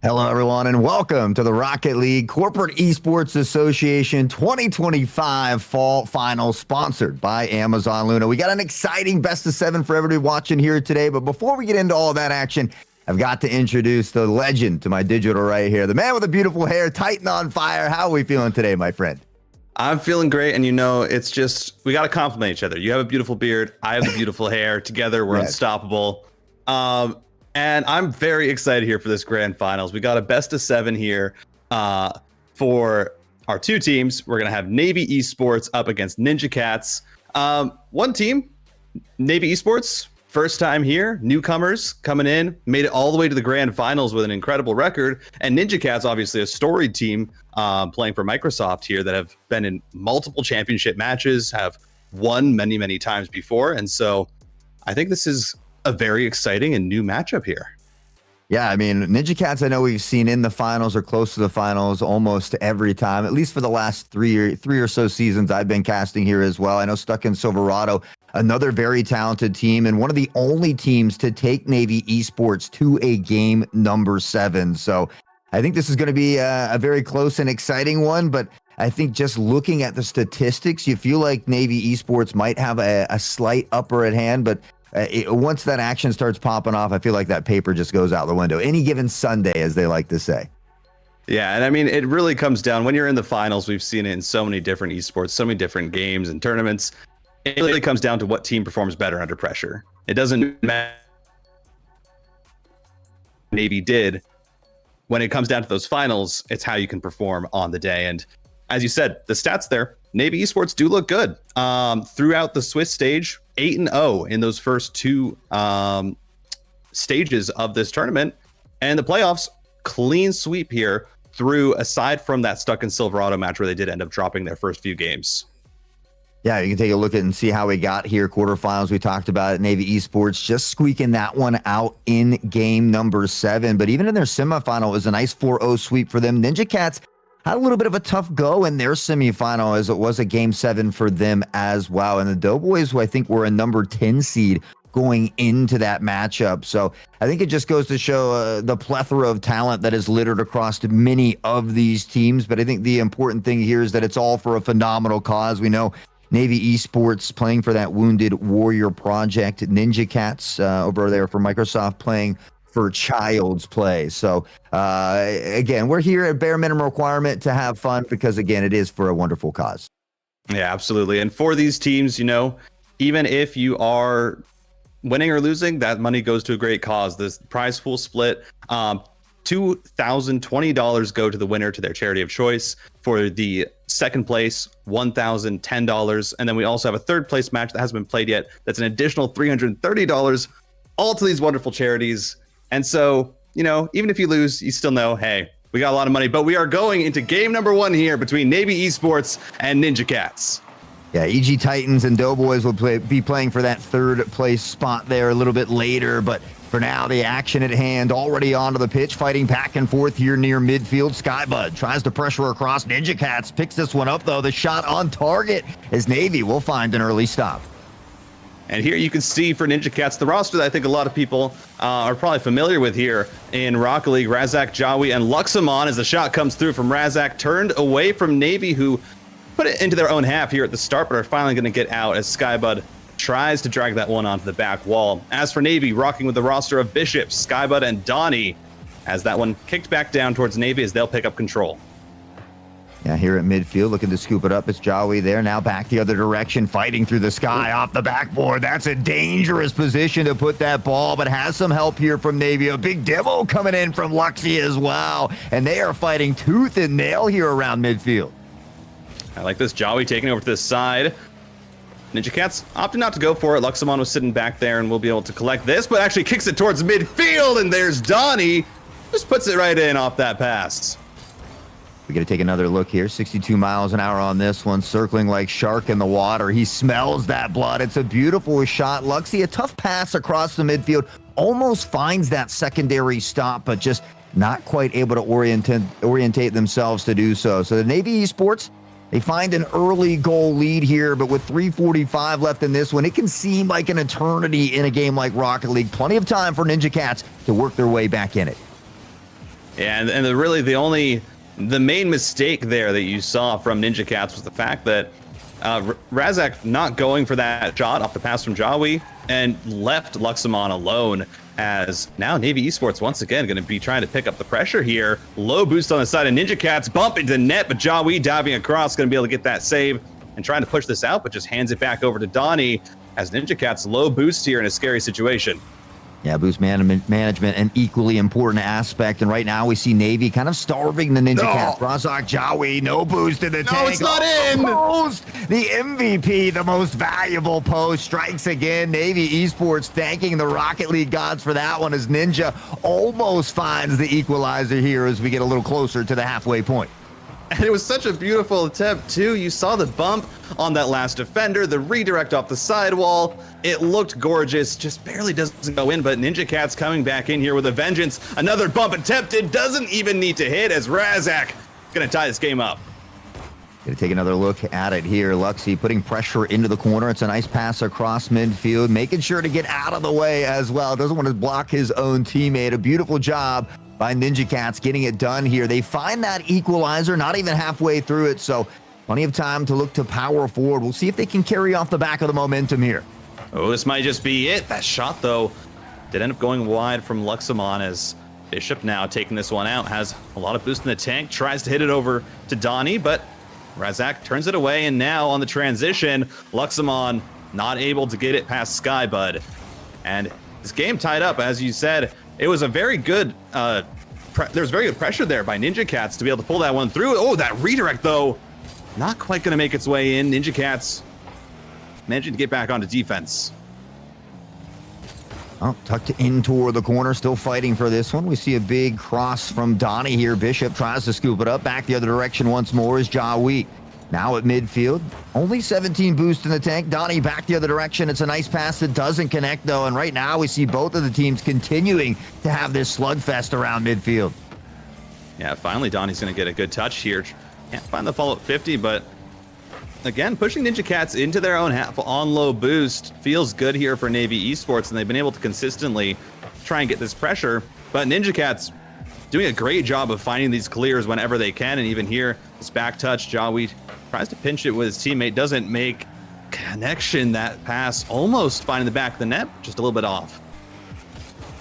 Hello, everyone, and welcome to the Rocket League Corporate Esports Association 2025 Fall Finals, sponsored by Amazon Luna. We got an exciting best of 7 for everybody watching here today, but before we get into all of that action, I've got to introduce the legend to my digital right here, the man with the beautiful hair, Titan on fire. How are we feeling today, my friend? I'm feeling great, and you know, it's just, we got to compliment each other. You have a beautiful beard, I have the beautiful hair. Together, we're unstoppable. And I'm very excited here for this grand finals. We got a best of 7 here for our two teams. We're going to have Navy Esports up against Ninja Cats. One team, Navy Esports, first time here, newcomers coming in, made it all the way to the grand finals with an incredible record. And Ninja Cats, obviously a storied team playing for Microsoft here that have been in multiple championship matches, have won many, many times before. And so I think this is a very exciting and new matchup here. Yeah, I mean, Ninja Cats, I know we've seen in the finals or close to the finals almost every time, at least for the last three or so seasons I've been casting here as well. I know Stuck in Silverado, another very talented team, and one of the only teams to take Navy Esports to a game number 7. So I think this is going to be a very close and exciting one, but I think just looking at the statistics, you feel like Navy Esports might have a slight upper at hand, but once that action starts popping off, I feel like that paper just goes out the window. Any given Sunday, as they like to say. Yeah, and I mean, it really comes down, when you're in the finals, we've seen it in so many different esports, so many different games and tournaments. It really comes down to what team performs better under pressure. It doesn't matter what Navy did. When it comes down to those finals, it's how you can perform on the day. And as you said, the stats there, Navy Esports do look good. Throughout the Swiss stage, 8-0 in those first two stages of this tournament. And the playoffs, clean sweep here through, aside from that Stuck in Silverado match where they did end up dropping their first few games. Yeah, you can take a look at and see how we got here. Quarterfinals, we talked about it. Navy Esports just squeaking that one out in game number 7. But even in their semifinal, it was a nice 4-0 sweep for them. Ninja Cats had a little bit of a tough go in their semifinal, as it was a game 7 for them as well. And the Doughboys, who I think were a number 10 seed going into that matchup. So I think it just goes to show the plethora of talent that is littered across many of these teams. But I think the important thing here is that it's all for a phenomenal cause. We know Navy Esports playing for that Wounded Warrior Project. Ninja Cats over there for Microsoft playing for Child's Play. So again, we're here at bare minimum requirement to have fun because, again, it is for a wonderful cause. Yeah, absolutely. And for these teams, even if you are winning or losing, that money goes to a great cause. This prize pool split, $2,020 go to the winner, to their charity of choice. For the second place, $1,010. And then we also have a third place match that hasn't been played yet. That's an additional $330, all to these wonderful charities. And so, even if you lose, you still know, hey, we got a lot of money. But we are going into game number 1 here between Navy Esports and Ninja Cats. Yeah, EG Titans and Doughboys will be playing for that third place spot there a little bit later. But for now, the action at hand, already onto the pitch, fighting back and forth here near midfield. Skybud tries to pressure across. Ninja Cats picks this one up, though. The shot on target as Navy will find an early stop. And here you can see for Ninja Cats, the roster that I think a lot of people are probably familiar with here in Rocket League. Razak, Jawi, and Luxamon, as the shot comes through from Razak, turned away from Navy, who put it into their own half here at the start, but are finally going to get out as Skybud tries to drag that one onto the back wall. As for Navy, rocking with the roster of Bishop, Skybud, and Donnie, as that one kicked back down towards Navy as they'll pick up control. Yeah, here at midfield, looking to scoop it up. It's Jawi there. Now back the other direction, fighting through the sky off the backboard. That's a dangerous position to put that ball, but has some help here from Navy. A big demo coming in from Luxy as well. And they are fighting tooth and nail here around midfield. I like this. Jawi taking over to this side. Ninja Cats opted not to go for it. Luxamon was sitting back there and will be able to collect this, but actually kicks it towards midfield. And there's Donnie. Just puts it right in off that pass. We got to take another look here. 62 miles an hour on this one, circling like shark in the water. He smells that blood. It's a beautiful shot. Luxy, a tough pass across the midfield. Almost finds that secondary stop, but just not quite able to orientate themselves to do so. So the Navy Esports, they find an early goal lead here, but with 3:45 left in this one, it can seem like an eternity in a game like Rocket League. Plenty of time for Ninja Cats to work their way back in it. Yeah, and the main mistake there that you saw from Ninja Cats was the fact that Razak not going for that shot off the pass from Jawi and left Luxamon alone, as now Navy Esports once again going to be trying to pick up the pressure here. Low boost on the side of Ninja Cats, bump into the net, but Jawi diving across, going to be able to get that save and trying to push this out, but just hands it back over to Donnie as Ninja Cats low boost here in a scary situation. Yeah, boost management, an equally important aspect. And right now we see Navy kind of starving the Ninja Cats. Razak, Jawi, no boost in the tank. No, it's not in. Post, the MVP, the most valuable post, strikes again. Navy Esports thanking the Rocket League gods for that one, as Ninja almost finds the equalizer here as we get a little closer to the halfway point. And it was such a beautiful attempt, too. You saw the bump on that last defender, the redirect off the sidewall. It looked gorgeous, just barely doesn't go in, but Ninja Cat's coming back in here with a vengeance. Another bump attempted, doesn't even need to hit, as Razak going to tie this game up. Going to take another look at it here. Luxy putting pressure into the corner. It's a nice pass across midfield, making sure to get out of the way as well. Doesn't want to block his own teammate. A beautiful job by Ninja Cats getting it done here. They find that equalizer, not even halfway through it, so plenty of time to look to power forward. We'll see if they can carry off the back of the momentum here. Oh, this might just be it. That shot, though, did end up going wide from Luxamon, as Bishop now taking this one out, has a lot of boost in the tank, tries to hit it over to Donnie, but Razak turns it away, and now on the transition, Luxamon not able to get it past Skybud. And this game tied up, as you said. It was a very good, there was very good pressure there by Ninja Cats to be able to pull that one through. Oh, that redirect, though, not quite going to make its way in. Ninja Cats managing to get back onto defense. Oh, tucked in toward the corner, still fighting for this one. We see a big cross from Donnie here. Bishop tries to scoop it up. Back the other direction once more is Jawi. Now at midfield. Only 17 boost in the tank. Donnie back the other direction. It's a nice pass that doesn't connect, though. And right now we see both of the teams continuing to have this slugfest around midfield. Yeah, finally Donnie's going to get a good touch here. Can't find the follow-up 50, but again, pushing Ninja Cats into their own half on low boost feels good here for Navy Esports, and they've been able to consistently try and get this pressure. But Ninja Cats doing a great job of finding these clears whenever they can, and even here, this back touch, Jawi tries to pinch it with his teammate, doesn't make connection. That pass almost finding the back of the net, just a little bit off.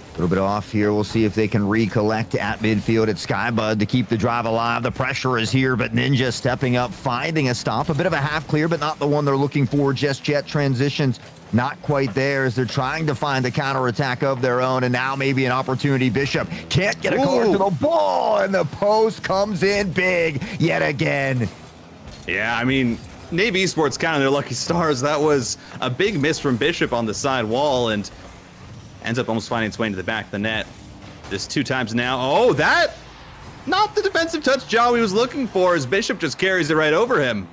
A little bit off here. We'll see if they can recollect at midfield at Skybud to keep the drive alive. The pressure is here, but Ninja stepping up, finding a stop. A bit of a half clear, but not the one they're looking for just yet. Transitions not quite there as they're trying to find a counterattack of their own, and now maybe an opportunity. Bishop can't get a card to the ball, and the post comes in big yet again. Yeah, I mean, Navy Esports counting their lucky stars. That was a big miss from Bishop on the side wall, and ends up almost finding its way into the back of the net. This 2 times now. Oh, that! Not the defensive touch Jawi was looking for, as Bishop just carries it right over him.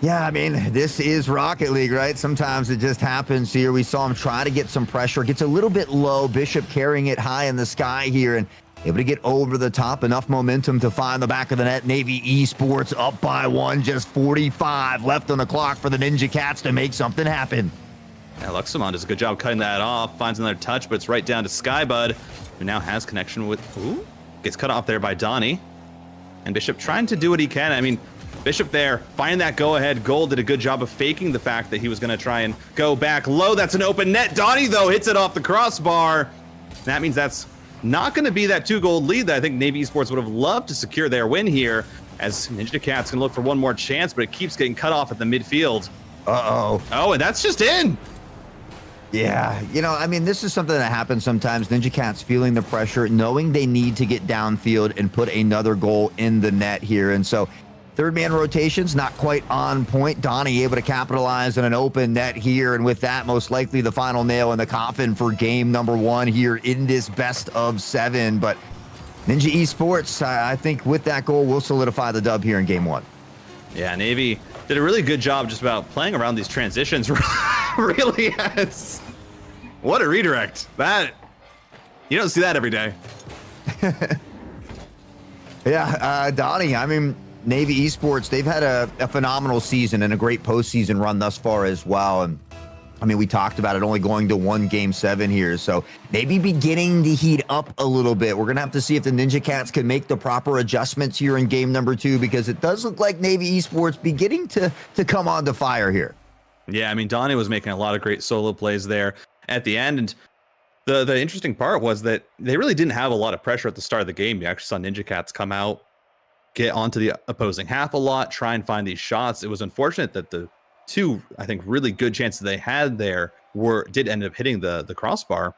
Yeah, I mean, this is Rocket League, right? Sometimes it just happens here. We saw him try to get some pressure. Gets a little bit low. Bishop carrying it high in the sky here and able to get over the top. Enough momentum to find the back of the net. Navy Esports up by 1. Just 45 left on the clock for the Ninja Cats to make something happen. Yeah, Luxemon does a good job cutting that off. Finds another touch, but it's right down to Skybud, who now has connection with... Ooh, gets cut off there by Donnie. And Bishop trying to do what he can. I mean, Bishop there, finding that go-ahead goal, did a good job of faking the fact that he was going to try and go back low. That's an open net. Donnie, though, hits it off the crossbar. That means that's not going to be that 2-goal lead that I think Navy Esports would have loved to secure their win here, as Ninja Cat's going to look for one more chance, but it keeps getting cut off at the midfield. Uh-oh. Oh, and that's just in. Yeah, you know, I mean, this is something that happens sometimes. Ninja Cats feeling the pressure, knowing they need to get downfield and put another goal in the net here. And so third man rotations, not quite on point. Donnie able to capitalize on an open net here. And with that, most likely the final nail in the coffin for game number 1 here in this best of 7. But Ninja Esports, I think with that goal, will solidify the dub here in game 1. Yeah, Navy did a really good job just about playing around these transitions. Really has. What a redirect. That, you don't see that every day. Yeah, Donnie, I mean, Navy Esports, they've had a phenomenal season and a great postseason run thus far as well. And I mean, we talked about it only going to 1 game 7 here. So maybe beginning to heat up a little bit. We're going to have to see if the Ninja Cats can make the proper adjustments here in game number 2, because it does look like Navy Esports beginning to come on to fire here. Yeah, I mean, Donnie was making a lot of great solo plays there at the end. And the interesting part was that they really didn't have a lot of pressure at the start of the game. You actually saw Ninja Cats come out, get onto the opposing half a lot, try and find these shots. It was unfortunate that the 2, I think, really good chances they had there did end up hitting the crossbar.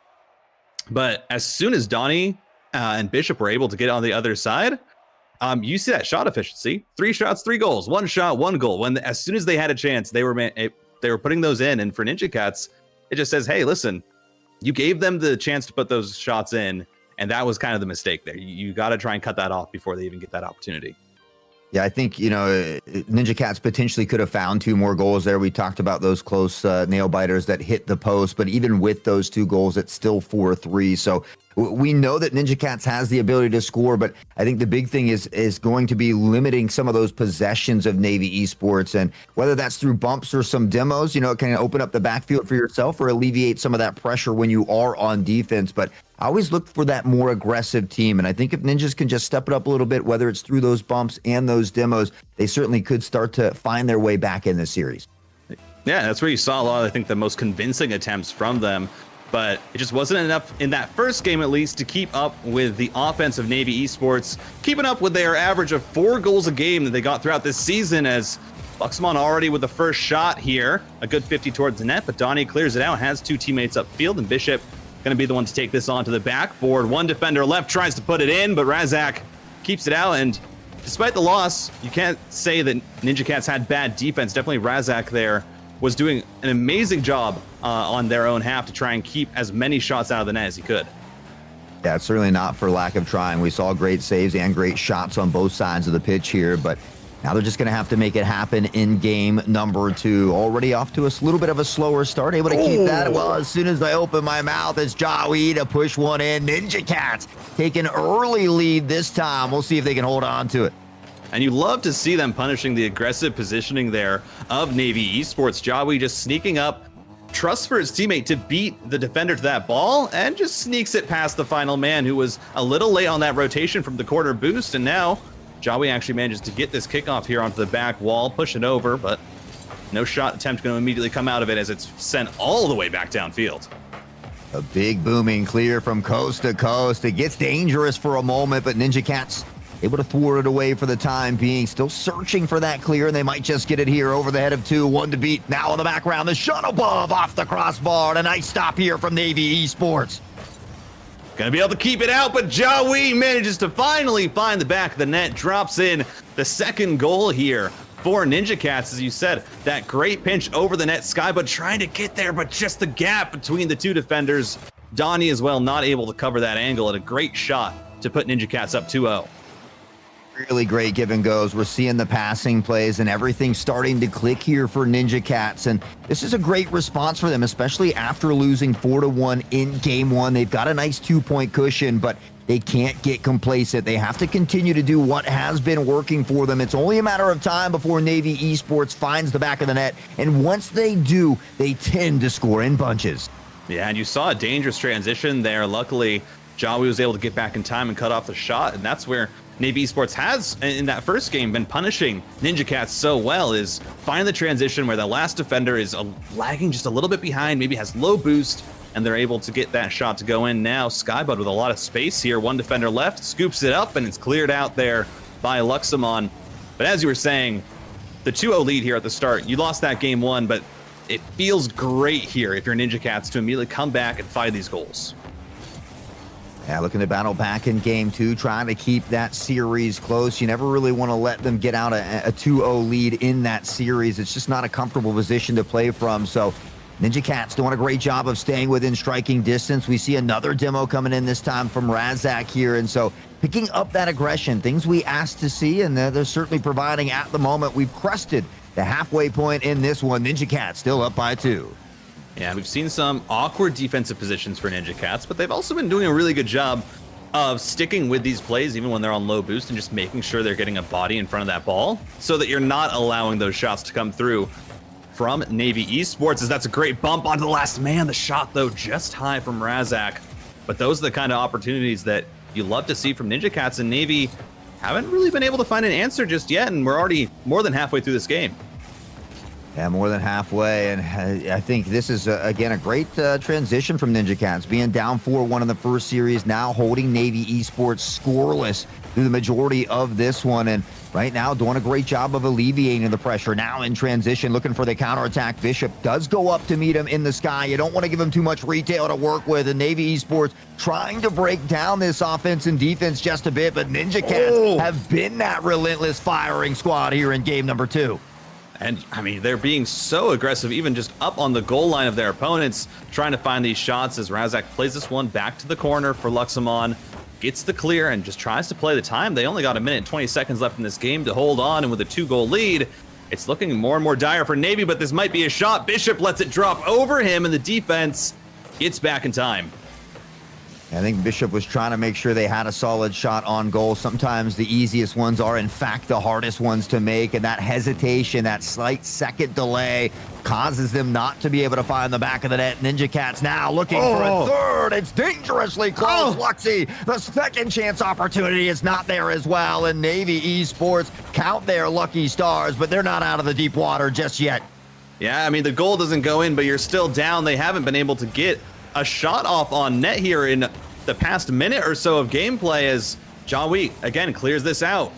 But as soon as Donnie and Bishop were able to get on the other side, you see that shot efficiency. 3 shots, 3 goals. 1 shot, 1 goal. As soon as they had a chance, they were putting those in. And for Ninja Cats, it just says, hey, listen, you gave them the chance to put those shots in, and that was kind of the mistake there. You got to try and cut that off before they even get that opportunity. Yeah, I think, you know, Ninja Cats potentially could have found 2 more goals there. We talked about those close nail biters that hit the post, but even with those 2 goals, it's still 4-3. So we know that Ninja Cats has the ability to score, but I think the big thing is going to be limiting some of those possessions of Navy Esports, and whether that's through bumps or some demos, you know, it can open up the backfield for yourself or alleviate some of that pressure when you are on defense. But I always look for that more aggressive team, and I think if Ninjas can just step it up a little bit, whether it's through those bumps and those demos, they certainly could start to find their way back in this series. Yeah, that's where you saw a lot of, I think, the most convincing attempts from them. But it just wasn't enough in that first game, at least, to keep up with the offense of Navy Esports, keeping up with their average of 4 goals a game that they got throughout this season, as Luxemon already with the first shot here, a good 50 towards the net, but Donnie clears it out, has 2 teammates upfield, and Bishop going to be the one to take this onto the backboard. 1 defender left, tries to put it in, but Razak keeps it out, and despite the loss, you can't say that Ninja Cats had bad defense. Definitely Razak there was doing an amazing job on their own half to try and keep as many shots out of the net as he could. Yeah, it's certainly not for lack of trying. We saw great saves and great shots on both sides of the pitch here, but now they're just going to have to make it happen in game number 2. Already off to a little bit of a slower start, able to keep that. Well, as soon as I open my mouth, it's Jawi to push one in. Ninja Cats take an early lead this time. We'll see if they can hold on to it. And you love to see them punishing the aggressive positioning there of Navy Esports. Jawi just sneaking up, trusts for his teammate to beat the defender to that ball, and just sneaks it past the final man, who was a little late on that rotation from the corner boost. And now Jawi actually manages to get this kickoff here onto the back wall, push it over, but no shot attempt going to immediately come out of it as it's sent all the way back downfield. A big booming clear from coast to coast. It gets dangerous for a moment, but Ninja Cats able to thwart it away for the time being. Still searching for that clear, and they might just get it here over the head of 2. 1 to beat. Now in the background, the shot above off the crossbar. And a nice stop here from Navy Esports. Gonna be able to keep it out, but Jawi manages to finally find the back of the net, drops in the second goal here for Ninja Cats. As you said, that great pinch over the net. Skybud trying to get there, but just the gap between the 2 defenders. Donnie as well not able to cover that angle, and a great shot to put Ninja Cats up 2-0. Really great give and goes. We're seeing the passing plays and everything starting to click here for Ninja Cats. And this is a great response for them, especially after losing 4-1 in game 1. They've got a nice 2-point cushion, but they can't get complacent. They have to continue to do what has been working for them. It's only a matter of time before Navy Esports finds the back of the net. And once they do, they tend to score in bunches. Yeah, and you saw a dangerous transition there. Luckily, Jawi was able to get back in time and cut off the shot, and that's where Navy Esports has, in that first game, been punishing Ninja Cats so well, is find the transition where the last defender is lagging just a little bit behind, maybe has low boost, and they're able to get that shot to go in. Now Skybud with a lot of space here, 1 defender left, scoops it up, and it's cleared out there by Luxamon. But as you were saying, the 2-0 lead here at the start, you lost that game 1, but it feels great here if you're Ninja Cats to immediately come back and find these goals. Yeah, looking to battle back in game 2, trying to keep that series close. You never really want to let them get out a 2-0 lead in that series. It's just not a comfortable position to play from. So Ninja Cats doing a great job of staying within striking distance. We see another demo coming in this time from Razak here. And so picking up that aggression, things we asked to see, and they're certainly providing at the moment. We've crested the halfway point in this one. Ninja Cats still up by 2. Yeah, we've seen some awkward defensive positions for Ninja Cats, but they've also been doing a really good job of sticking with these plays even when they're on low boost and just making sure they're getting a body in front of that ball so that you're not allowing those shots to come through from Navy Esports. As that's a great bump onto the last man. The shot, though, just high from Razak. But those are the kind of opportunities that you love to see from Ninja Cats, and Navy haven't really been able to find an answer just yet, and we're already more than halfway through this game. Yeah, more than halfway, and I think this is, again, a great transition from Ninja Cats. Being down 4-1 in the first series, now holding Navy Esports scoreless through the majority of this one, and right now doing a great job of alleviating the pressure. Now in transition, looking for the counterattack. Bishop does go up to meet him in the sky. You don't want to give him too much retail to work with, and Navy Esports trying to break down this offense and defense just a bit, but Ninja Cats have been that relentless firing squad here in game number 2. And, I mean, they're being so aggressive, even just up on the goal line of their opponents, trying to find these shots as Razak plays this one back to the corner for Luxamon, gets the clear, and just tries to play the time. They only got 1 minute and 20 seconds left in this game to hold on, and with a 2-goal lead, it's looking more and more dire for Navy, but this might be a shot. Bishop lets it drop over him, and the defense gets back in time. I think Bishop was trying to make sure they had a solid shot on goal. Sometimes the easiest ones are, in fact, the hardest ones to make, and that hesitation, that slight second delay causes them not to be able to find the back of the net. Ninja Cats now looking for a third. It's dangerously close. Luxy, the second chance opportunity is not there as well, and Navy Esports count their lucky stars, but they're not out of the deep water just yet. Yeah, I mean, the goal doesn't go in, but you're still down. They haven't been able to get a shot off on net here in the past minute or so of gameplay as Jawi again clears this out.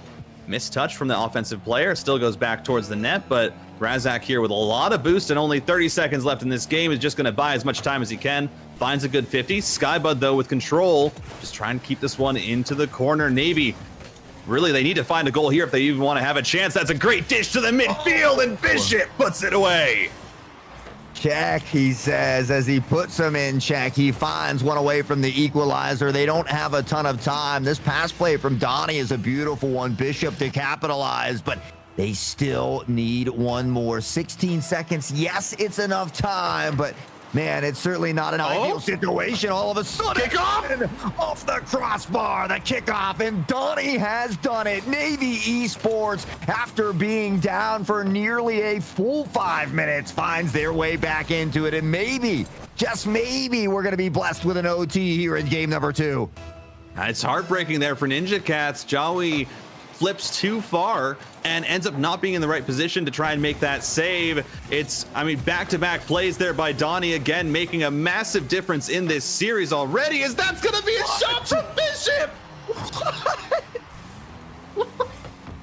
Missed touch from the offensive player, still goes back towards the net, but Razak here with a lot of boost and only 30 seconds left in this game is just going to buy as much time as he can. Finds a good 50. Skybud, though, with control, just trying to keep this one into the corner. Navy really, they need to find a goal here if they even want to have a chance. That's a great dish to the midfield, and Bishop puts it away. Check, he says, as he puts him in check. He finds one away from the equalizer. They don't have a ton of time. This pass play from Donnie is a beautiful one. Bishop to capitalize, but they still need one more. 16 seconds. Yes, it's enough time, but man, it's certainly not an ideal situation. All of a sudden, kickoff off the crossbar, the kickoff, and Donnie has done it. Navy Esports, after being down for nearly a full 5 minutes, finds their way back into it, and maybe, just maybe, we're going to be blessed with an OT here in game number 2. It's heartbreaking there for Ninja Cats. Jawi flips too far and ends up not being in the right position to try and make that save. It's, I mean, back-to-back plays there by Donnie, again, making a massive difference in this series already, as that's gonna be a shot from Bishop!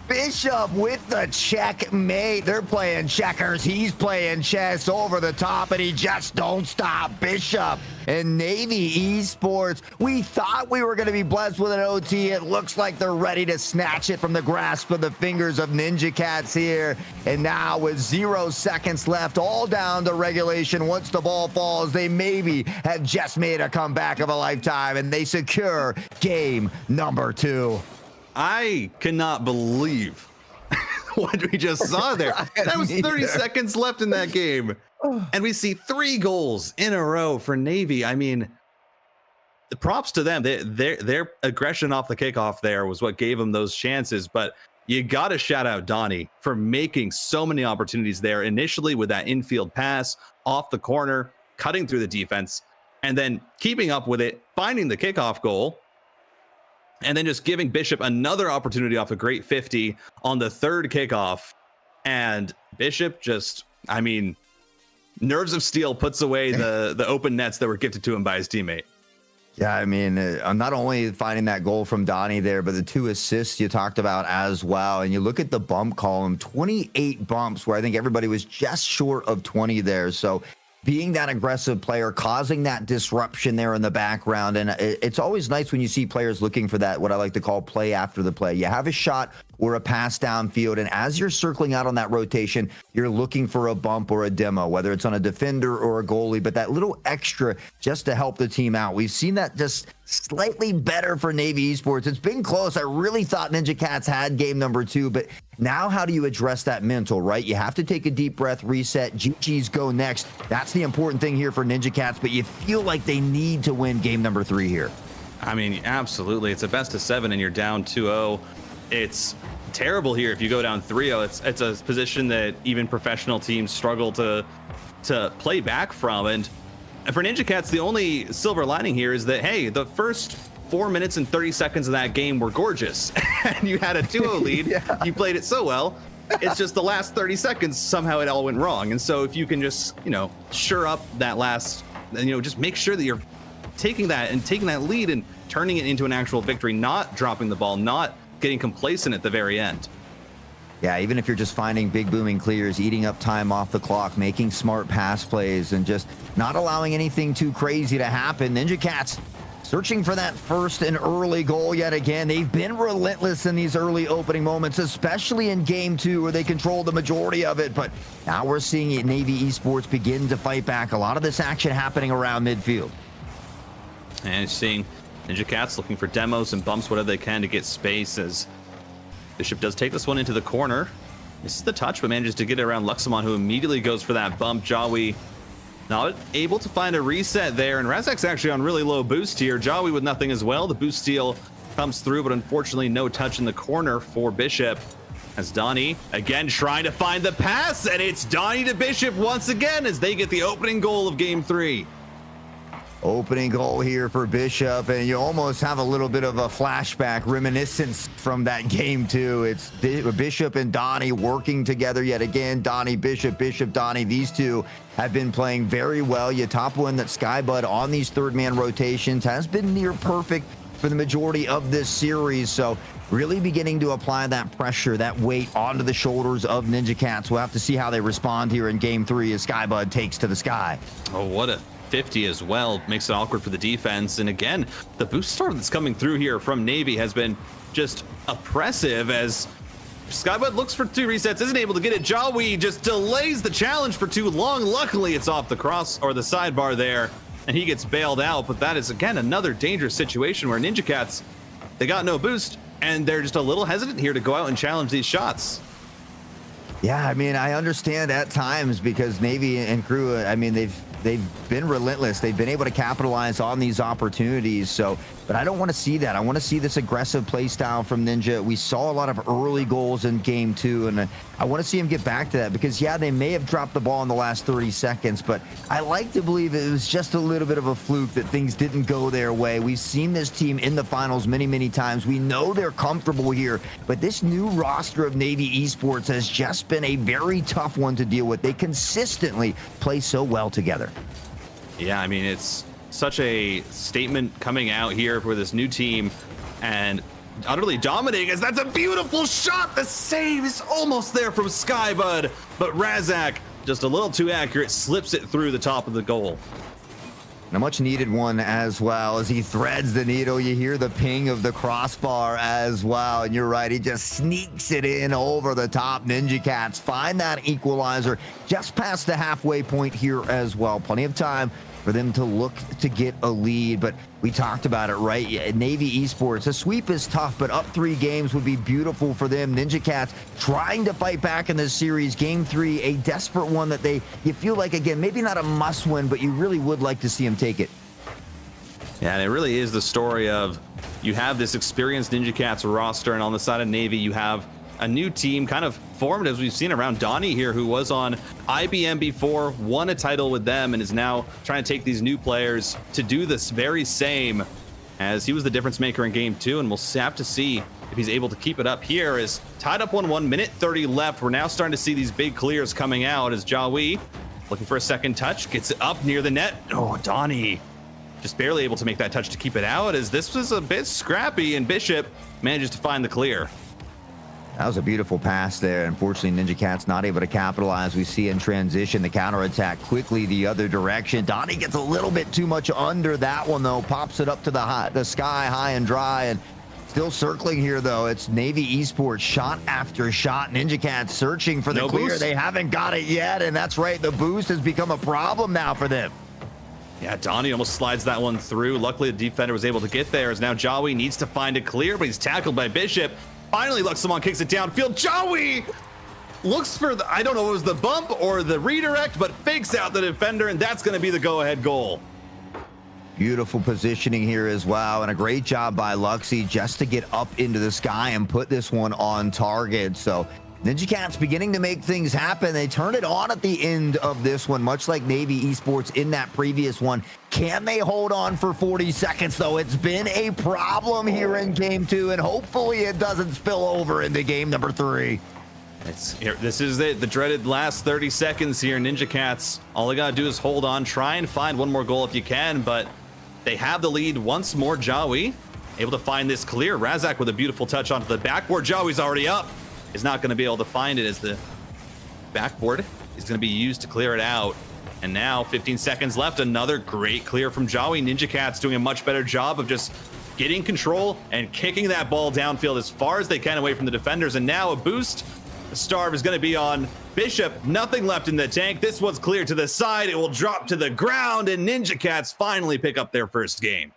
Bishop with the checkmate. They're playing checkers. He's playing chess over the top, and he just don't stop. Bishop and Navy Esports. We thought we were going to be blessed with an OT. It looks like they're ready to snatch it from the grasp of the fingers of Ninja Cats here. And now with 0 seconds left, all down to regulation. Once the ball falls, they maybe have just made a comeback of a lifetime, and they secure game number 2. I cannot believe what we just saw there. That was 30 seconds left in that game. And we see 3 goals in a row for Navy. I mean, the props to them. Their aggression off the kickoff there was what gave them those chances. But you got to shout out Donnie for making so many opportunities there initially with that infield pass off the corner, cutting through the defense, and then keeping up with it, finding the kickoff goal, and then just giving Bishop another opportunity off a great 50 on the 3rd kickoff. And Bishop just, I mean, nerves of steel, puts away the open nets that were gifted to him by his teammate. Yeah, I mean, I'm not only finding that goal from Donnie there, but the 2 assists you talked about as well. And you look at the bump column, 28 bumps, where I think everybody was just short of 20 there. So being that aggressive player, causing that disruption there in the background. And it's always nice when you see players looking for that, what I like to call play after the play. You have a shot or a pass downfield, and as you're circling out on that rotation, you're looking for a bump or a demo, whether it's on a defender or a goalie, but that little extra just to help the team out. We've seen that just slightly better for Navy Esports. It's been close. I really thought Ninja Cats had game number 2, but now how do you address that mental, right? You have to take a deep breath, reset, GGs go next. That's the important thing here for Ninja Cats, but you feel like they need to win game number 3 here. I mean, absolutely. It's a best of 7 and you're down 2-0. It's terrible here if you go down 3-0. It's a position that even professional teams struggle to play back from. And for Ninja Cats, the only silver lining here is that, hey, the first 4 minutes and 30 seconds of that game were gorgeous. And you had a 2-0 lead. Yeah. You played it so well. It's just the last 30 seconds, somehow it all went wrong. And so if you can just, sure up that last, just make sure that you're taking that lead and turning it into an actual victory, not dropping the ball, not getting complacent at the very end. Yeah, even if you're just finding big booming clears, eating up time off the clock, making smart pass plays, and just not allowing anything too crazy to happen. Ninja Cats searching for that first and early goal yet again. They've been relentless in these early opening moments, especially in game 2 where they controlled the majority of it. But now we're seeing Navy Esports begin to fight back. A lot of this action happening around midfield. And seeing Ninja Cats looking for demos and bumps, whatever they can to get space, as Bishop does take this one into the corner. This is the touch, but manages to get it around Luxemon, who immediately goes for that bump. Jawi not able to find a reset there, and Razak's actually on really low boost here. Jawi with nothing as well. The boost steal comes through, but unfortunately no touch in the corner for Bishop. As Donnie again trying to find the pass, and it's Donnie to Bishop once again as they get the opening goal of game 3. Opening goal here for Bishop, and you almost have a little bit of a flashback reminiscence from that game too. It's Bishop and Donnie working together yet again. Donnie, Bishop, Bishop, Donnie. These two have been playing very well. You top one that Skybud on these 3rd-man rotations has been near perfect for the majority of this series. So really beginning to apply that pressure, that weight onto the shoulders of Ninja Cats. We'll have to see how they respond here in game 3 as Skybud takes to the sky. Oh, what a 50 as well. Makes it awkward for the defense. And again, the boost start that's coming through here from Navy has been just oppressive as Skybud looks for 2 resets, isn't able to get it. Jawi just delays the challenge for too long. Luckily, it's off the cross or the sidebar there, and he gets bailed out. But that is, again, another dangerous situation where Ninja Cats, they got no boost, and they're just a little hesitant here to go out and challenge these shots. Yeah, I mean, I understand at times because Navy and crew, I mean, they've been relentless. They've been able to capitalize on these opportunities. So, but I don't want to see that. I want to see this aggressive play style from Ninja. We saw a lot of early goals in game 2, and I want to see him get back to that because, yeah, they may have dropped the ball in the last 30 seconds, but I like to believe it was just a little bit of a fluke that things didn't go their way. We've seen this team in the finals many, many times. We know they're comfortable here, but this new roster of Navy Esports has just been a very tough one to deal with. They consistently play so well together. Yeah, I mean, it's such a statement coming out here for this new team and utterly dominating as that's a beautiful shot. The save is almost there from Skybud, but Razak, just a little too accurate, slips it through the top of the goal. And a much needed one as well. As he threads the needle, you hear the ping of the crossbar as well. And you're right, he just sneaks it in over the top. Ninja Cats find that equalizer just past the halfway point here as well. Plenty of time for them to look to get a lead, but we talked about it, right? Navy Esports, a sweep is tough, but up 3 games would be beautiful for them. Ninja Cats trying to fight back in this series. Game 3, a desperate one that you feel like, again, maybe not a must win, but you really would like to see them take it. Yeah, and it really is the story of you have this experienced Ninja Cats roster, and on the side of Navy, you have a new team kind of formed, as we've seen around Donnie here, who was on IBM before, won a title with them, and is now trying to take these new players to do this very same as he was the difference maker in game 2, and we'll have to see if he's able to keep it up here. Is tied up 1-1, minute 30 left. We're now starting to see these big clears coming out as Jawi, looking for a second touch, gets it up near the net. Oh, Donnie just barely able to make that touch to keep it out, as this was a bit scrappy, and Bishop manages to find the clear. That was a beautiful pass there. Unfortunately, Ninja Cat's not able to capitalize. We see in transition the counterattack quickly the other direction. Donnie gets a little bit too much under that one, though. Pops it up to the sky high and dry, and still circling here, though. It's Navy Esports shot after shot. Ninja Cat's searching for the clear. Boost. They haven't got it yet, and that's right. The boost has become a problem now for them. Yeah, Donnie almost slides that one through. Luckily, the defender was able to get there, as now Jawi needs to find a clear, but he's tackled by Bishop. Finally, Luxemon kicks it downfield. Jawi looks for I don't know if it was the bump or the redirect, but fakes out the defender, and that's going to be the go-ahead goal. Beautiful positioning here as well, and a great job by Luxy just to get up into the sky and put this one on target. So Ninja Cats beginning to make things happen. They turn it on at the end of this one, much like Navy Esports in that previous one. Can they hold on for 40 seconds, though? It's been a problem here in game 2, and hopefully it doesn't spill over into game number 3. This is it, the dreaded last 30 seconds here. Ninja Cats, all they gotta do is hold on, try and find one more goal if you can, but they have the lead once more. Jawi able to find this clear. Razak with a beautiful touch onto the backboard. Jawi's already up. Is not going to be able to find it as the backboard is going to be used to clear it out. And now 15 seconds left. Another great clear from Jawi. Ninja Cats doing a much better job of just getting control and kicking that ball downfield as far as they can away from the defenders. And now a boost. The starve is going to be on Bishop. Nothing left in the tank. This one's cleared to the side. It will drop to the ground, and Ninja Cats finally pick up their first game.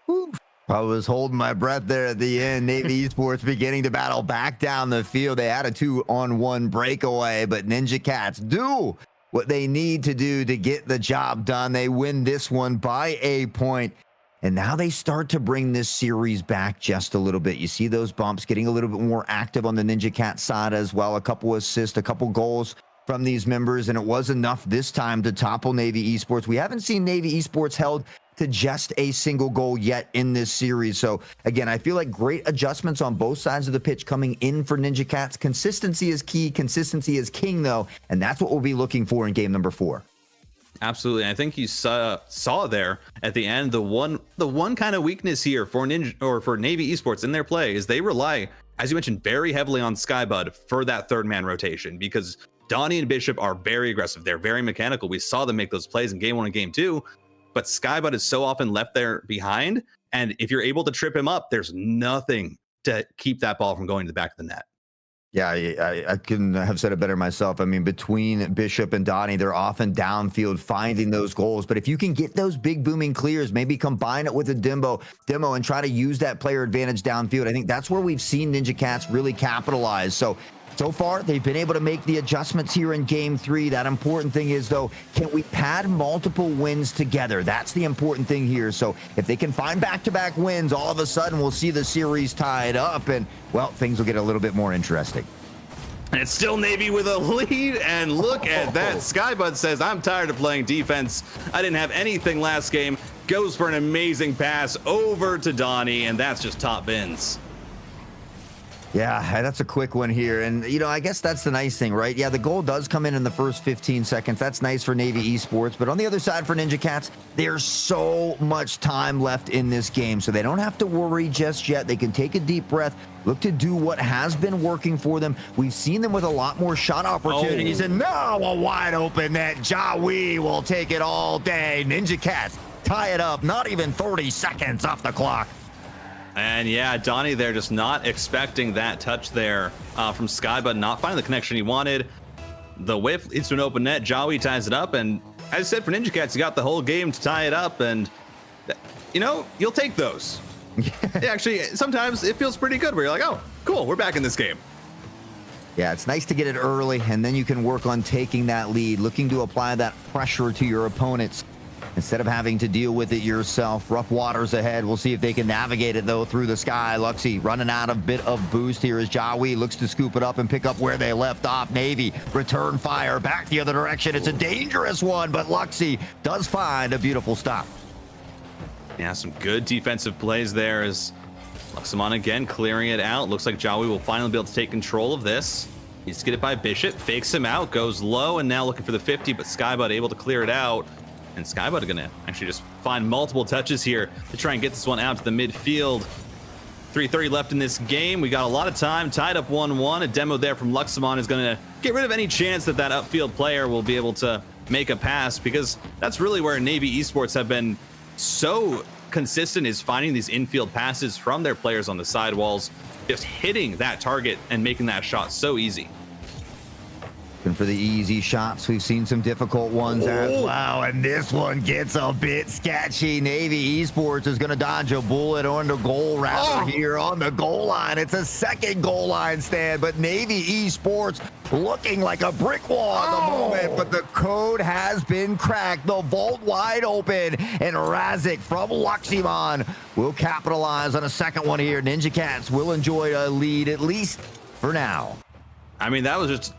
Woo. I was holding my breath there at the end. Navy Esports beginning to battle back down the field. They had a 2-on-1 breakaway, but Ninja Cats do what they need to do to get the job done. They win this one by a point, and now they start to bring this series back just a little bit. You see those bumps getting a little bit more active on the Ninja Cat side as well. A couple assists, a couple goals from these members, and it was enough this time to topple Navy Esports. We haven't seen Navy Esports held to just a single goal yet in this series. So again, I feel like great adjustments on both sides of the pitch coming in for Ninja Cats. Consistency is key. Consistency is king, though, and that's what we'll be looking for in game number 4. Absolutely. I think you saw there at the end the one kind of weakness here for Navy Esports in their play is they rely, as you mentioned, very heavily on Skybud for that third man rotation, because Donnie and Bishop are very aggressive. They're very mechanical. We saw them make those plays in game 1 and game 2. But Skybud is so often left there behind, and if you're able to trip him up, there's nothing to keep that ball from going to the back of the net. Yeah, I couldn't have said it better myself. I mean, between Bishop and Donnie, they're often downfield finding those goals. But if you can get those big booming clears, maybe combine it with a demo and try to use that player advantage downfield, I think that's where we've seen Ninja Cats really capitalize. So far, they've been able to make the adjustments here in Game 3. That important thing is, though, can we pad multiple wins together? That's the important thing here. So if they can find back-to-back wins, all of a sudden we'll see the series tied up, and, well, things will get a little bit more interesting. And it's still Navy with a lead, and look at that. Skybud says, I'm tired of playing defense. I didn't have anything last game. Goes for an amazing pass over to Donnie, and that's just top bins. Yeah, that's a quick one here. And, I guess that's the nice thing, right? Yeah, the goal does come in the first 15 seconds. That's nice for Navy Esports. But on the other side for Ninja Cats, there's so much time left in this game. So they don't have to worry just yet. They can take a deep breath, look to do what has been working for them. We've seen them with a lot more shot opportunities. And now a wide open net. Jawi will take it all day. Ninja Cats tie it up. Not even 30 seconds off the clock. And yeah, Donnie there just not expecting that touch there from Skybud, not finding the connection he wanted. The whiff leads to an open net. Jawi ties it up. And as I said, for Ninja Cats, you got the whole game to tie it up. And, you'll take those. Actually, sometimes it feels pretty good where you're like, oh, cool, we're back in this game. Yeah, it's nice to get it early, and then you can work on taking that lead, looking to apply that pressure to your opponents instead of having to deal with it yourself. Rough waters ahead. We'll see if they can navigate it, though, through the sky. Luxy running out a bit of boost here as Jawi looks to scoop it up and pick up where they left off. Navy, return fire back the other direction. It's a dangerous one, but Luxy does find a beautiful stop. Yeah, some good defensive plays there as Luxamon again clearing it out. Looks like Jawi will finally be able to take control of this. Needs to get it by Bishop, fakes him out, goes low, and now looking for the 50, but Skybud able to clear it out. And Skybud gonna actually just find multiple touches here to try and get this one out to the midfield. 3:30 left in this game. We got a lot of time, tied up 1-1. A demo there from Luxamon is gonna get rid of any chance that that upfield player will be able to make a pass, because that's really where Navy Esports have been so consistent, is finding these infield passes from their players on the sidewalls, just hitting that target and making that shot so easy. And for the easy shots, we've seen some difficult ones as well, and this one gets a bit sketchy. Navy Esports is going to dodge a bullet on the goal rather here on the goal line. It's a second goal line stand, but Navy Esports looking like a brick wall at the moment, but the code has been cracked. The vault wide open, and Razik from Luximon will capitalize on a second one here. Ninja Cats will enjoy a lead, at least for now. I mean, that was just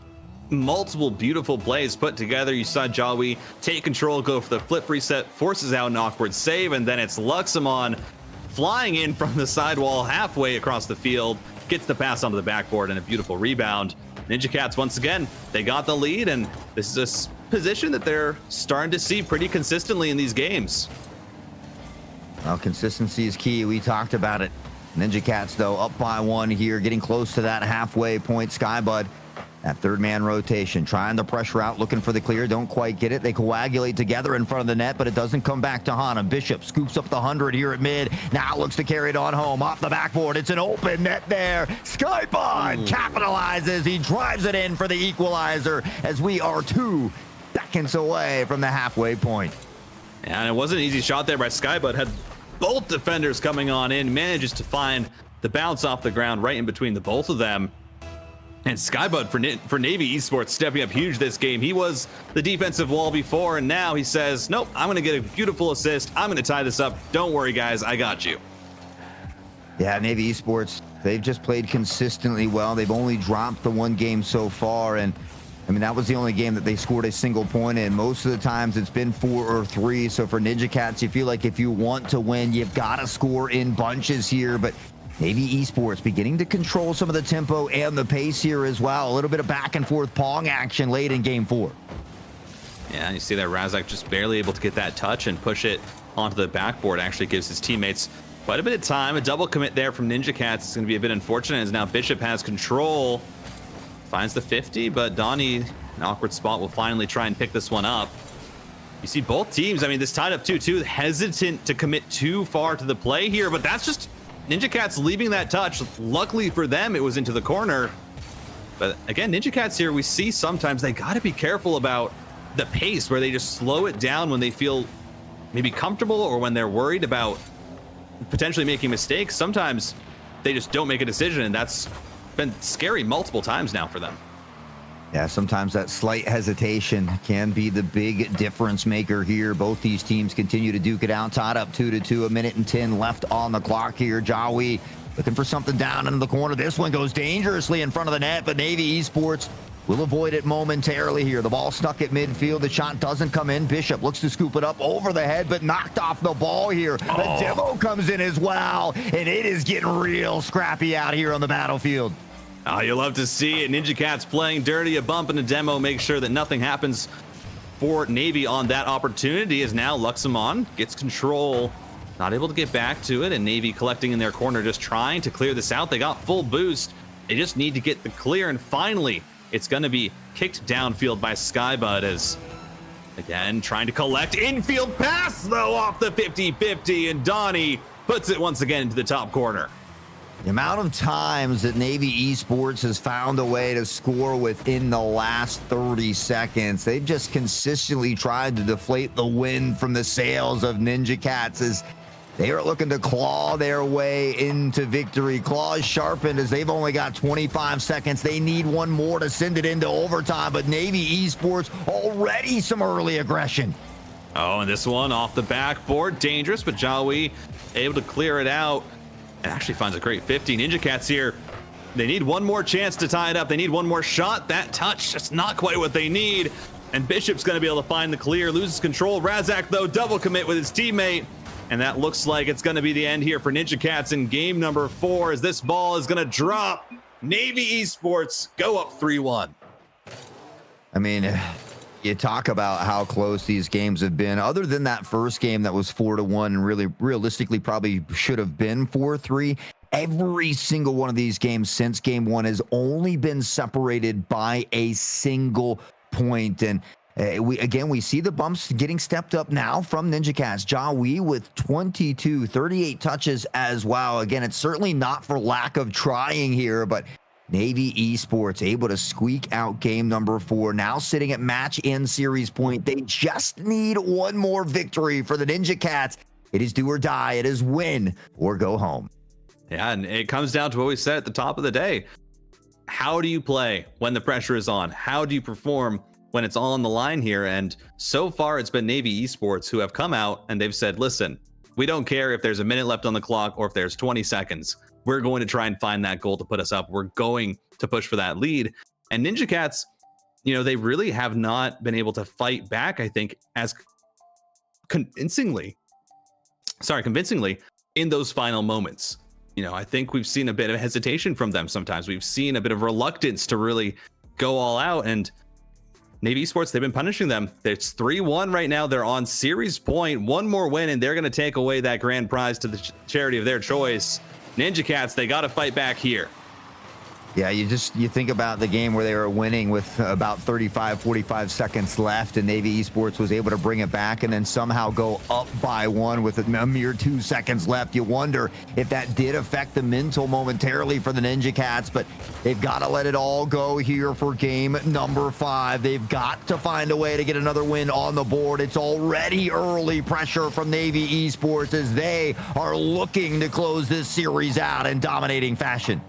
multiple beautiful plays put together. You saw Jawi take control, go for the flip reset, forces out an awkward save, and then it's Luxamon flying in from the sidewall halfway across the field, gets the pass onto the backboard, and a beautiful rebound. Ninja Cats, once again, they got the lead, and this is a position that they're starting to see pretty consistently in these games. Well, consistency is key. We talked about it. Ninja Cats, though, up by one here, getting close to that halfway point. Skybud, that third man rotation, trying the pressure out, looking for the clear, don't quite get it. They coagulate together in front of the net, but it doesn't come back to Hana. Bishop scoops up the 100 here at mid. Now looks to carry it on home, off the backboard. It's an open net there. Skybud capitalizes. He drives it in for the equalizer as we are 2 seconds away from the halfway point. And it wasn't an easy shot there by Skybud. Had both defenders coming on in, manages to find the bounce off the ground right in between the both of them. And Skybud for Navy Esports stepping up huge this game. He was the defensive wall before, and now he says, nope, I'm going to get a beautiful assist. I'm going to tie this up. Don't worry, guys. I got you. Yeah, Navy Esports, they've just played consistently well. They've only dropped the one game so far, and I mean, that was the only game that they scored a single point in. Most of the times it's been 4 or 3. So for Ninja Cats, you feel like if you want to win, you've got to score in bunches here. But Navy Esports beginning to control some of the tempo and the pace here as well. A little bit of back and forth pong action late in game 4. Yeah, you see that Razak just barely able to get that touch and push it onto the backboard. Actually gives his teammates quite a bit of time. A double commit there from Ninja Cats is going to be a bit unfortunate, as now Bishop has control. Finds the 50, but Donnie, an awkward spot, will finally try and pick this one up. You see both teams, I mean, this tied up 2-2, hesitant to commit too far to the play here, but that's just Ninja Cats leaving that touch. Luckily for them, it was into the corner. But again, Ninja Cats here, we see sometimes they got to be careful about the pace where they just slow it down when they feel maybe comfortable or when they're worried about potentially making mistakes. Sometimes they just don't make a decision, and that's been scary multiple times now for them. Yeah, sometimes that slight hesitation can be the big difference maker here. Both these teams continue to duke it out, tied up 2-2, 1:10 left on the clock here. Jawi looking for something down into the corner. This one goes dangerously in front of the net, but Navy Esports will avoid it momentarily here. The ball stuck at midfield. The shot doesn't come in. Bishop looks to scoop it up over the head, but knocked off the ball here. The demo comes in as well, and it is getting real scrappy out here on the battlefield. Oh, you'll love to see it. Ninja Cats playing dirty, a bump in a demo, make sure that nothing happens for Navy on that opportunity. As now Luxemon gets control, not able to get back to it, and Navy collecting in their corner, just trying to clear this out. They got full boost. They just need to get the clear, and finally, it's going to be kicked downfield by Skybud as, again, trying to collect infield pass, though, off the 50-50, and Donnie puts it once again into the top corner. The amount of times that Navy Esports has found a way to score within the last 30 seconds, they've just consistently tried to deflate the wind from the sails of Ninja Cats as they are looking to claw their way into victory. Claws sharpened as they've only got 25 seconds. They need one more to send it into overtime, but Navy Esports already some early aggression. Oh, and this one off the backboard, dangerous, but Jawi able to clear it out. And actually finds a great 50. Ninja Cats here, they need one more chance to tie it up. They need one more shot. That touch, that's not quite what they need. And Bishop's going to be able to find the clear, loses control. Razak, though, double commit with his teammate. And that looks like it's going to be the end here for Ninja Cats in game number 4 as this ball is going to drop. Navy Esports go up 3-1. I mean, you talk about how close these games have been. Other than that first game that was 4-1 and really realistically probably should have been 4-3, every single one of these games since game 1 has only been separated by a single point. And we see the bumps getting stepped up now from Ninja Cats. Jawi with 38 touches as well. Again, it's certainly not for lack of trying here, but Navy Esports able to squeak out game number 4, now sitting at match and series point. They just need one more victory for the Ninja Cats. It is do or die. It is win or go home. Yeah, and it comes down to what we said at the top of the day. How do you play when the pressure is on? How do you perform when it's all on the line here? And so far, it's been Navy Esports who have come out and they've said, listen, we don't care if there's a minute left on the clock or if there's 20 seconds. We're going to try and find that goal to put us up. We're going to push for that lead. And Ninja Cats, they really have not been able to fight back, I think, as convincingly in those final moments. I think we've seen a bit of hesitation from them sometimes. We've seen a bit of reluctance to really go all out. And Navy Esports, they've been punishing them. It's 3-1 right now. They're on series point. One more win, and they're going to take away that grand prize to the charity of their choice. Ninja Cats, they got to fight back here. Yeah, you think about the game where they were winning with about 45 seconds left, and Navy Esports was able to bring it back and then somehow go up by 1 with a mere 2 seconds left. You wonder if that did affect the mental momentarily for the Ninja Cats, but they've got to let it all go here for game number 5. They've got to find a way to get another win on the board. It's already early pressure from Navy Esports as they are looking to close this series out in dominating fashion.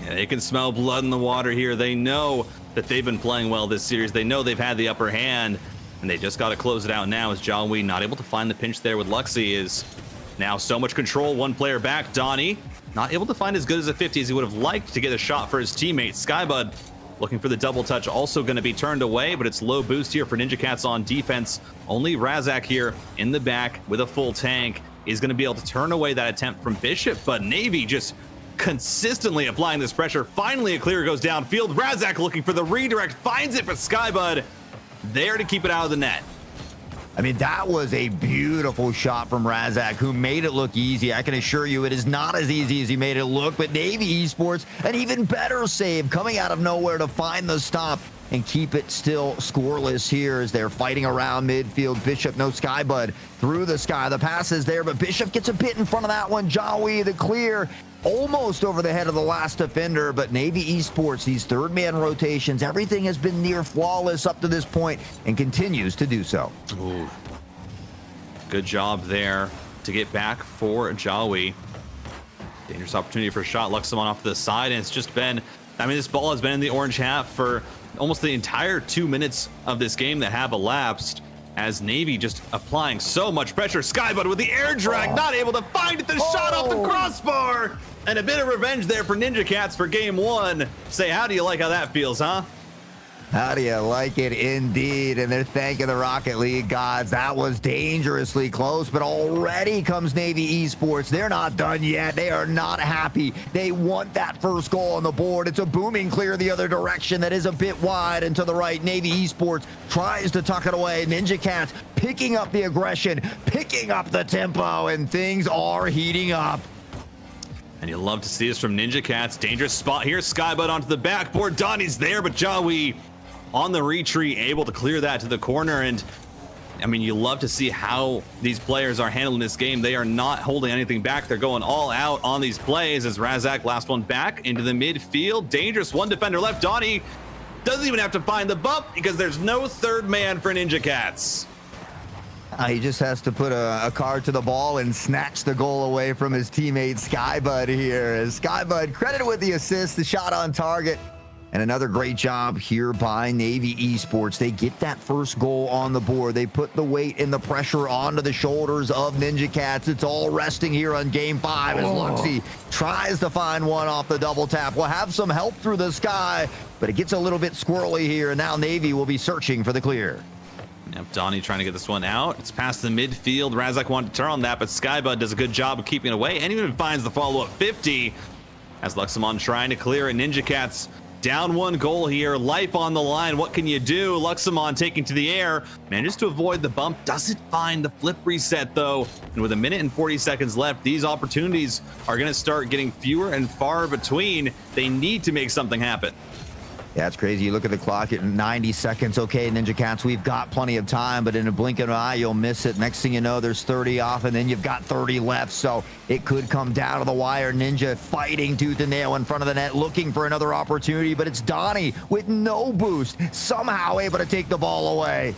Yeah, they can smell blood in the water here. They know that they've been playing well this series. They know they've had the upper hand, and they just got to close it out now as John Wee not able to find the pinch there with Luxie. Is now so much control, one player back. Donnie not able to find as good as a 50 as he would have liked to get a shot for his teammate. Skybud looking for the double touch, also going to be turned away, but it's low boost here for Ninja Cats on defense. Only Razak here in the back with a full tank is going to be able to turn away that attempt from Bishop, but Navy just consistently applying this pressure. Finally, a clear goes downfield. Razak looking for the redirect, finds it, but Skybud there to keep it out of the net. I mean, that was a beautiful shot from Razak, who made it look easy. I can assure you it is not as easy as he made it look, but Navy Esports, an even better save coming out of nowhere to find the stop. and keep it still scoreless here as they're fighting around midfield. Bishop, no Skybud through the sky. The pass is there, but Bishop gets a bit in front of that one. Jawi, the clear, almost over the head of the last defender, but Navy Esports, these third man rotations, everything has been near flawless up to this point and continues to do so. Ooh. Good job there to get back for Jawi. Dangerous opportunity for a shot. Luxemon off to the side, and it's just been, I mean, this ball has been in the orange half for almost the entire 2 minutes of this game that have elapsed, as Navy just applying so much pressure. Skybud with the air drag, not able to find it. The shot off the crossbar, and a bit of revenge there for Ninja Cats for game one. Say, how do you like how that feels, huh? How do you like it indeed? And they're thanking the Rocket League gods. That was dangerously close, but already comes Navy Esports. They're not done yet. They are not happy. They want that first goal on the board. It's a booming clear the other direction that is a bit wide and to the right. Navy Esports tries to tuck it away. Ninja Cats picking up the aggression, picking up the tempo, and things are heating up. And you love to see this from Ninja Cats. Dangerous spot here. Skybud onto the backboard. Donnie's there, but Jawi on the retreat, able to clear that to the corner. And I mean, you love to see how these players are handling this game. They are not holding anything back. They're going all out on these plays as Razak, last one back into the midfield. Dangerous, one defender left. Donnie doesn't even have to find the bump because there's no third man for Ninja Cats. He just has to put a card to the ball and snatch the goal away from his teammate Skybud here. As Skybud credited with the assist, the shot on target, and another great job here by Navy Esports. They get that first goal on the board. They put the weight and the pressure onto the shoulders of Ninja Cats. It's all resting here on game 5 as Luxie tries to find one off the double tap. We'll have some help through the sky, but it gets a little bit squirrely here, and now Navy will be searching for the clear. Yep, Donnie trying to get this one out. It's past the midfield. Razak wanted to turn on that, but Skybud does a good job of keeping it away and even finds the follow-up 50 as Luxemon trying to clear it. Ninja Cats down one goal here. Life on the line. What can you do? Luxemon taking to the air. Manages to avoid the bump. Doesn't find the flip reset, though. And with a minute and 40 seconds left, these opportunities are going to start getting fewer and far between. They need to make something happen. Yeah, it's crazy. You look at the clock at 90 seconds. Okay, Ninja Cats, we've got plenty of time, but in a blink of an eye, you'll miss it. Next thing you know, there's 30 off, and then you've got 30 left. So it could come down to the wire. Ninja fighting tooth and nail in front of the net, looking for another opportunity, but it's Donnie with no boost, somehow able to take the ball away.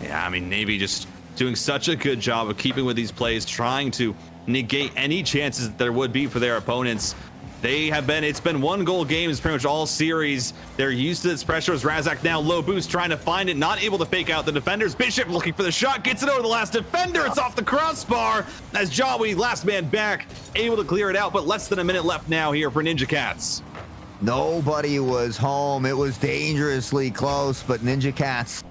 Yeah, I mean, Navy just doing such a good job of keeping with these plays, trying to negate any chances that there would be for their opponents. It's been one goal games pretty much all series. They're used to this pressure as Razak now low boost trying to find it, not able to fake out the defenders. Bishop looking for the shot, gets it over the last defender. It's off the crossbar as Jawi, last man back, able to clear it out, but less than a minute left now here for Ninja Cats. Nobody was home. It was dangerously close, but Ninja Cats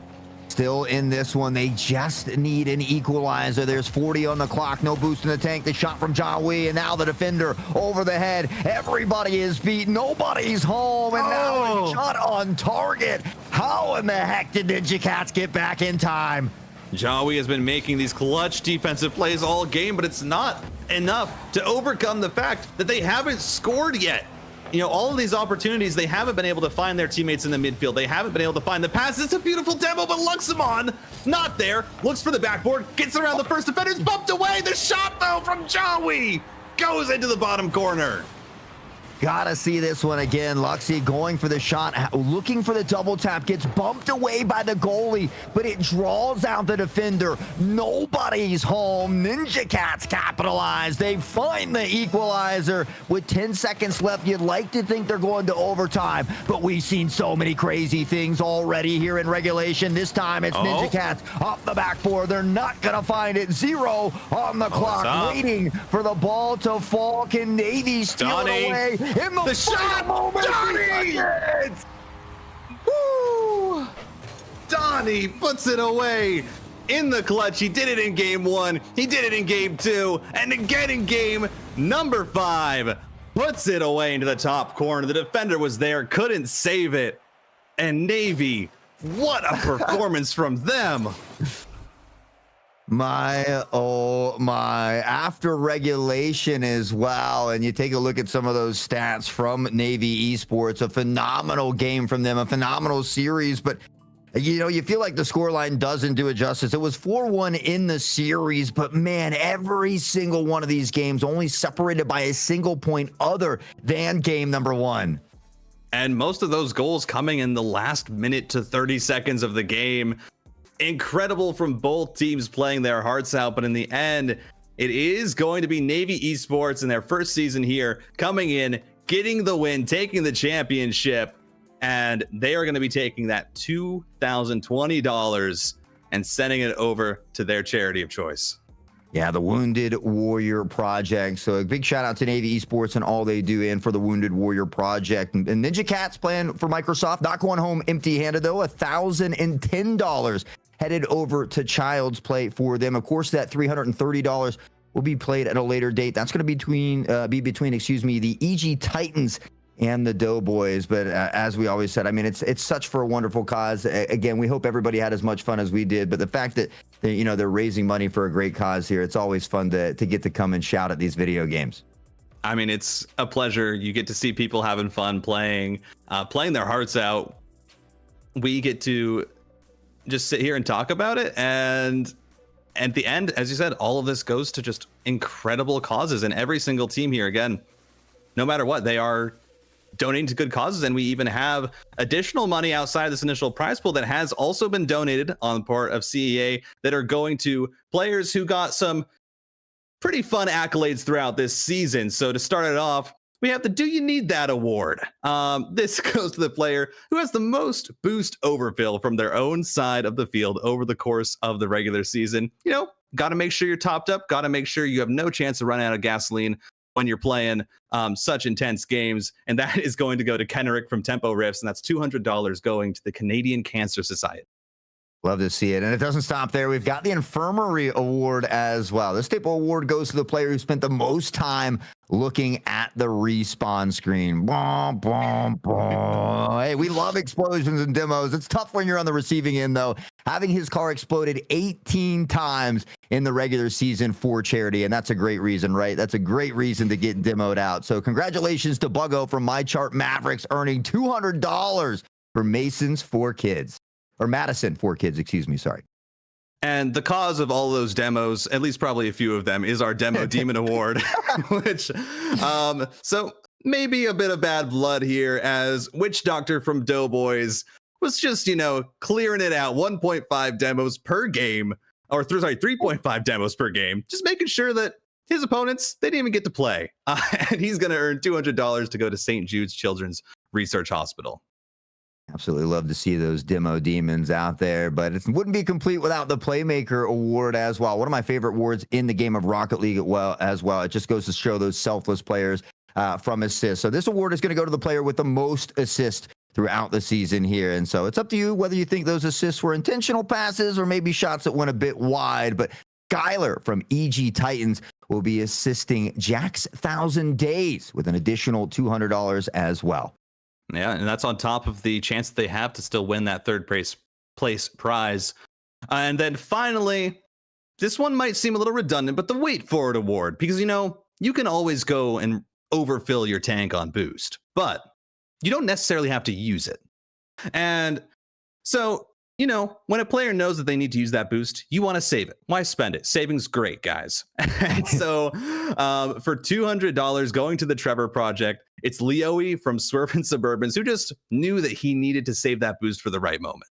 still in this one. They just need an equalizer. There's 40 on the clock. No boost in the tank. The shot from Jawi, and now the defender over the head. Everybody is beat. Nobody's home, and now a shot on target. How in the heck did Ninja Cats get back in time? Jawi has been making these clutch defensive plays all game, but it's not enough to overcome the fact that they haven't scored yet. You know, all of these opportunities, they haven't been able to find their teammates in the midfield. They haven't been able to find the pass. It's a beautiful demo, but Luxemon not there. Looks for the backboard, gets around the first defender's bumped away. The shot, though, from Jawi goes into the bottom corner. Gotta see this one again. Luxie going for the shot, looking for the double tap, gets bumped away by the goalie, but it draws out the defender. Nobody's home. Ninja Cats capitalize. They find the equalizer with 10 seconds left. You'd like to think they're going to overtime, but we've seen so many crazy things already here in regulation. This time it's Ninja Cats off the backboard. They're not gonna find it. 0 on the clock, waiting for the ball to fall. Can Navy steal it away? In the shot, moment, Donnie! Woo! Donnie puts it away in the clutch. He did it in game 1. He did it in game 2, and again in game number 5. Puts it away into the top corner. The defender was there, couldn't save it. And Navy, what a performance from them! Oh my, after regulation as well, and you take a look at some of those stats from Navy Esports, a phenomenal game from them, a phenomenal series, but you feel like the scoreline doesn't do it justice. It was 4-1 in the series, but man, every single one of these games only separated by a single point other than game number one. And most of those goals coming in the last minute to 30 seconds of the game. Incredible from both teams playing their hearts out, but in the end, it is going to be Navy Esports in their first season here, coming in, getting the win, taking the championship, and they are going to be taking that $2,020 and sending it over to their charity of choice. Yeah, the Wounded Warrior Project. So a big shout out to Navy Esports and all they do in for the Wounded Warrior Project. And Ninja Cat's playing for Microsoft, not going home empty-handed though. $1,010 headed over to Child's Play for them. Of course, that $330 will be played at a later date. That's going to be between the EG Titans and the Doughboys. But as we always said, I mean, it's such for a wonderful cause. Again, we hope everybody had as much fun as we did. But the fact that they're raising money for a great cause here, it's always fun to get to come and shout at these video games. I mean, it's a pleasure. You get to see people having fun playing their hearts out. We get to just sit here and talk about it, and at the end, as you said, all of this goes to just incredible causes, and every single team here, again, no matter what, they are donating to good causes. And we even have additional money outside this initial prize pool that has also been donated on the part of CEA that are going to players who got some pretty fun accolades throughout this season. So to start it off, we have the Do You Need That award. This goes to the player who has the most boost overfill from their own side of the field over the course of the regular season. Got to make sure you're topped up, got to make sure you have no chance of running out of gasoline when you're playing such intense games. And that is going to go to Kenrick from Tempo Riffs, and that's $200 going to the Canadian Cancer Society. Love to see it. And it doesn't stop there. We've got the Infirmary Award as well. The Staple Award goes to the player who spent the most time looking at the respawn screen. Boom, boom, boom. Hey, we love explosions and demos. It's tough when you're on the receiving end, though. Having his car exploded 18 times in the regular season for charity, and that's a great reason, right? That's a great reason to get demoed out. So congratulations to Buggo from My Chart Mavericks, earning $200 for Mason's 4 Kids. Or Madison 4 Kids, excuse me, sorry. And the cause of all those demos, at least probably a few of them, is our Demo Demon Award, which, so maybe a bit of bad blood here, as Witch Doctor from Doughboys was just, clearing it out, 1.5 demos per game, or 3.5 demos per game, just making sure that his opponents, they didn't even get to play. And he's going to earn $200 to go to St. Jude's Children's Research Hospital. Absolutely love to see those demo demons out there, but it wouldn't be complete without the Playmaker Award as well. One of my favorite awards in the game of Rocket League as well. It just goes to show those selfless players from assists. So this award is going to go to the player with the most assists throughout the season here. And so it's up to you whether you think those assists were intentional passes or maybe shots that went a bit wide. But Skyler from EG Titans will be assisting Jack's 1,000 Days with an additional $200 as well. Yeah, and that's on top of the chance that they have to still win that third place prize. And then finally, this one might seem a little redundant, but the Wait For It Award, because, you can always go and overfill your tank on boost, but you don't necessarily have to use it. And so, when a player knows that they need to use that boost, you want to save it. Why spend it? Saving's great, guys. And so for $200 going to the Trevor Project, it's Leoe from Swervin' Suburbans, who just knew that he needed to save that boost for the right moment.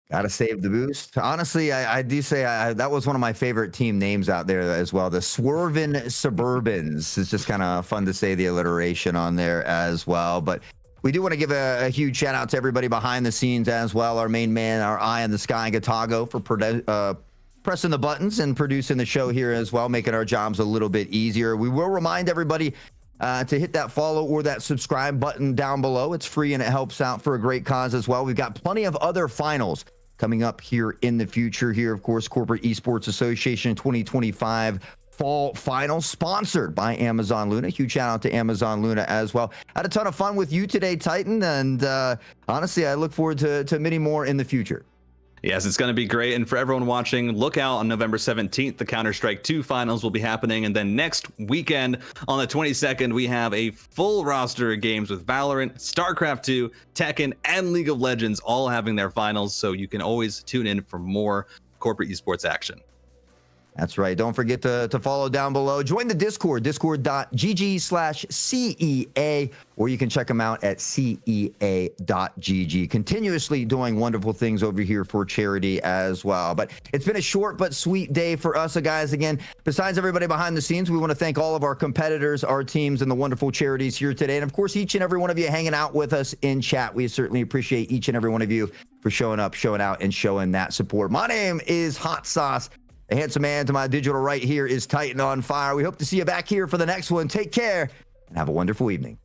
Got to save the boost. Honestly, I do say that was one of my favorite team names out there as well. The Swervin' Suburbans. It's just kind of fun to say the alliteration on there as well. But we do want to give a huge shout out to everybody behind the scenes as well. Our main man, our eye in the sky, Gatago, for pressing the buttons and producing the show here as well, making our jobs a little bit easier. We will remind everybody to hit that follow or that subscribe button down below. It's free and it helps out for a great cause as well. We've got plenty of other finals coming up here in the future. Here, of course, Corporate Esports Association 2025 Fall Final, sponsored by Amazon Luna. Huge shout out to Amazon Luna as well. Had a ton of fun with you today, Titan, and honestly, I look forward to many more in the future. Yes, it's going to be great. And for everyone watching, look out on November 17th. The Counter-Strike 2 finals will be happening. And then next weekend on the 22nd, we have a full roster of games with Valorant, StarCraft 2, Tekken, and League of Legends all having their finals. So you can always tune in for more corporate esports action. That's right. Don't forget to follow down below. Join the Discord, discord.gg/CEA, or you can check them out at CEA.gg. Continuously doing wonderful things over here for charity as well. But it's been a short but sweet day for us, guys. Again, besides everybody behind the scenes, we want to thank all of our competitors, our teams, and the wonderful charities here today. And of course, each and every one of you hanging out with us in chat. We certainly appreciate each and every one of you for showing up, showing out, and showing that support. My name is Hot Sauce. The handsome man to my digital right here is Titan on Fire. We hope to see you back here for the next one. Take care and have a wonderful evening.